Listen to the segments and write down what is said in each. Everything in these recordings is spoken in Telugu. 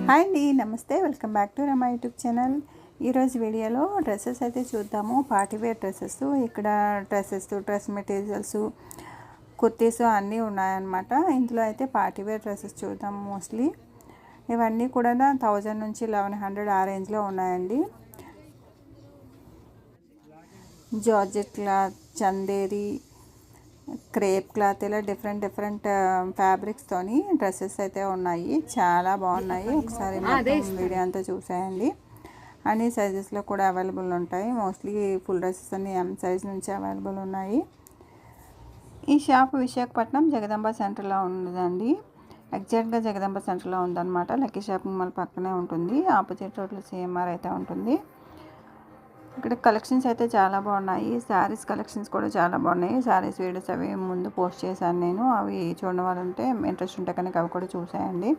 హాయ్ అండి, నమస్తే. వెల్కమ్ బ్యాక్ టు మా యూట్యూబ్ ఛానల్. ఈరోజు వీడియోలో డ్రెస్సెస్ అయితే చూద్దాము. Party wear dresses. ఇక్కడ డ్రెస్ మెటీరియల్స్, కుర్తీస్ అన్నీ ఉన్నాయన్నమాట. ఇందులో అయితే పార్టీవేర్ డ్రెస్సెస్ చూద్దాము. మోస్ట్లీ ఇవన్నీ కూడా 1000 నుంచి 1100 ఆ రేంజ్లో ఉన్నాయండి. Georgette cloth, Chanderi, crepe cloth, ఇలా డిఫరెంట్ ఫ్యాబ్రిక్స్తోని డ్రెస్సెస్ అయితే ఉన్నాయి. చాలా బాగున్నాయి. ఒకసారి వీడియో అంతా చూసేయండి. అన్ని సైజెస్లో కూడా అవైలబుల్ ఉంటాయి. మోస్ట్లీ ఫుల్ డ్రెస్సెస్ అన్ని ఎం సైజ్ నుంచి అవైలబుల్ ఉన్నాయి. ఈ షాప్ విశాఖపట్నం జగదంబ సెంటర్లో ఉందండి. ఎగ్జాక్ట్గా జగదంబ సెంటర్లో ఉందన్నమాట. లక్కీ షాపింగ్ మాల్ పక్కనే ఉంటుంది. ఆపోజిట్ రోడ్లో సిఎంఆర్ అయితే ఉంటుంది. ఇక్కడ కలెక్షన్స్ అయితే చాలా బాగున్నాయి. శారీస్ కలెక్షన్స్ కూడా చాలా బాగున్నాయి. శారీస్ వీడియోస్ అవి ముందు పోస్ట్ చేశాను నేను. అవి చూడడం వాళ్ళు ఉంటే ఇంట్రెస్ట్ ఉంటే కనుక అవి కూడా చూసేయండి.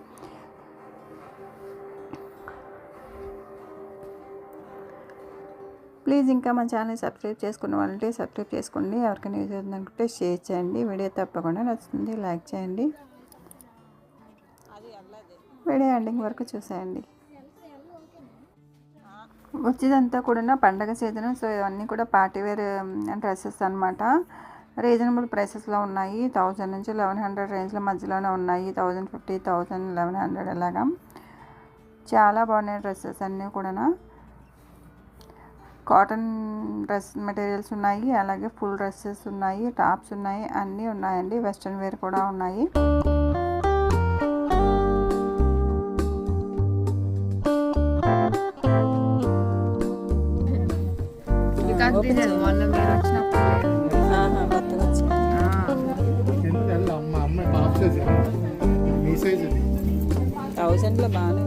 ప్లీజ్ ఇంకా మన ఛానల్ సబ్స్క్రైబ్ చేసుకున్న వాళ్ళంటే సబ్స్క్రైబ్ చేసుకోండి. ఎవరికైనా యూజ్ అవుతుంది అనుకుంటే షేర్ చేయండి. వీడియో తప్పకుండా నచ్చుతుంది లైక్ చేయండి. వీడియో ఎండింగ్ వరకు చూసేయండి. వచ్చేదంతా కూడా పండగ సీజన్. సో ఇవన్నీ కూడా పార్టీవేర్ డ్రెస్సెస్ అనమాట. రీజనబుల్ ప్రైసెస్లో ఉన్నాయి. 1000 నుంచి 1100 రేంజ్ల మధ్యలోనే ఉన్నాయి. 1050, 1000, 1100 అలాగా చాలా బాగున్నాయి డ్రెస్సెస్ అన్నీ కూడా. కాటన్ డ్రెస్ మెటీరియల్స్ ఉన్నాయి, అలాగే ఫుల్ డ్రెస్సెస్ ఉన్నాయి, టాప్స్ ఉన్నాయి, అన్నీ ఉన్నాయండి. వెస్ట్రన్ వేర్ కూడా ఉన్నాయి. థౌజండ్లో బాగానే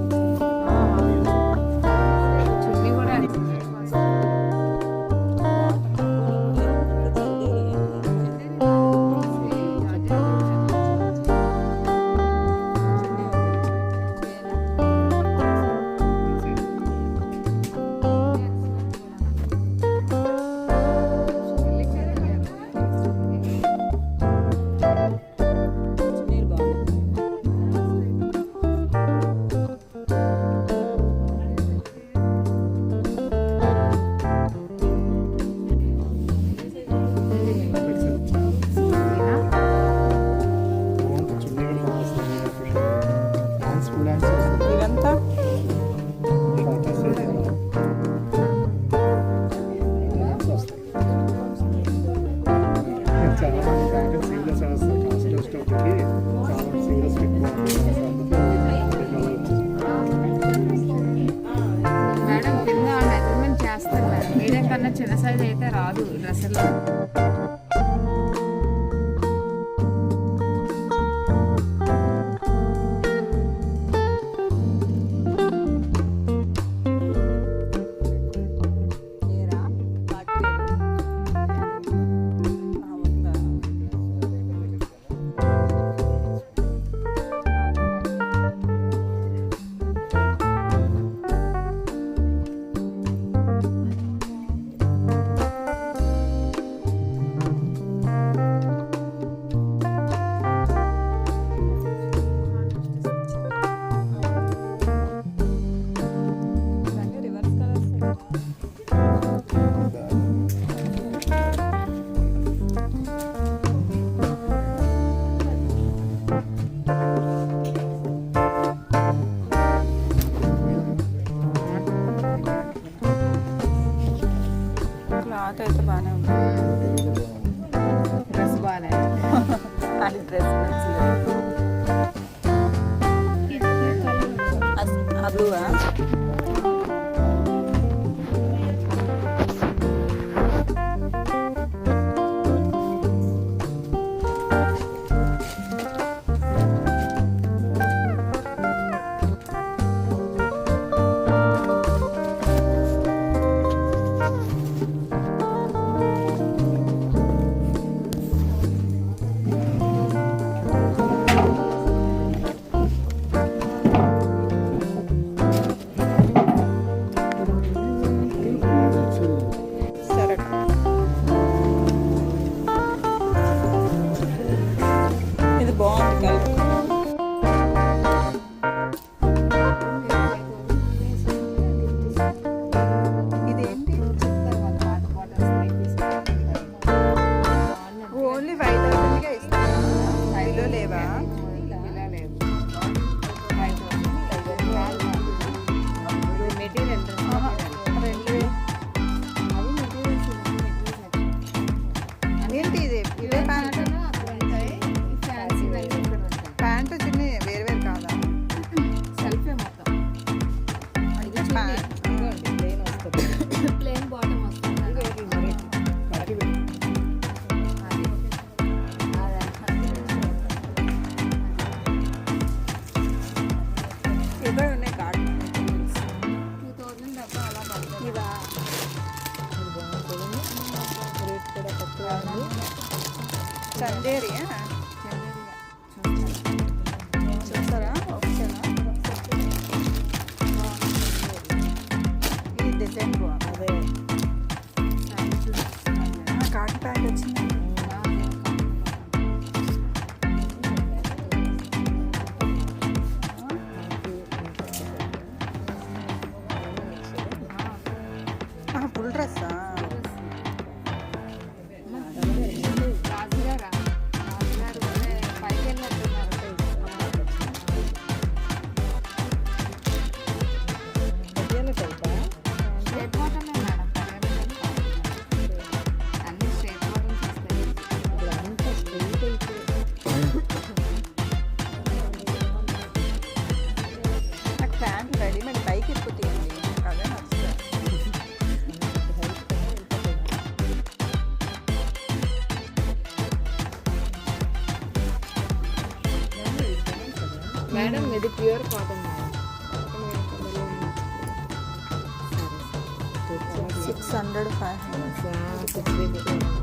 చిన్న సైజ్ అయితే రాదు డ్రెస్సులో. ఇదే ప్యాంట్ ఫ్యాన్సీ ప్యాంటు చిన్ని వేరు వేరు కాదా? సెల్ఫే మొత్తం ప్లేన్ బాటమ్ వస్తుంది. ఇక్కడ ఉన్నాయి కార్డు 2000 డబ్బా అలా పడుతుంది. ఇవా చందేరియా చూస్తారా? ఓకేనా? ఈ డిజైన్ బాగుంది. కాటన్ ప్యాంట్ వచ్చింది. ఫుల్ డ్రెస్సా? రాజుగారు పైకి వెళ్ళినట్టున్నారు. స్ట్రేట్ బాటమే మేడం, అన్ని స్ట్రేట్ బాటమ్స్ వస్తాయి. నాకు ప్యాంట్ రెడీమేడ్ పైకి ఎక్కుతాయండి, అదే నచ్చుతుంది. మేడం ఇది ప్యూర్ కాటన్ మేడం. 600 500.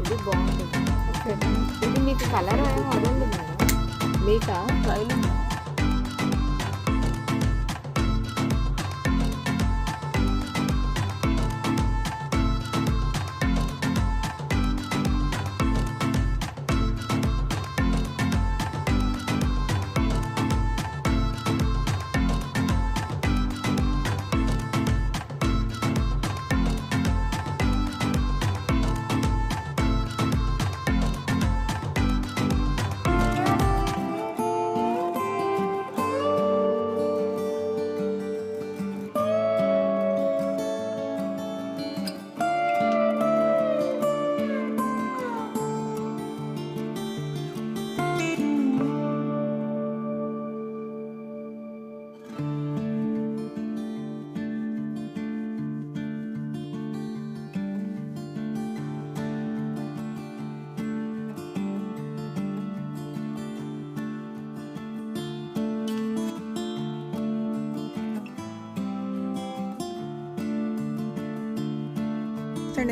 ఇది బాగుంటుంది. ఇది మీకు కలర్ ఏమో వదలదు మేడం, మీకా ట్రైల్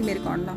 మీరు కొండ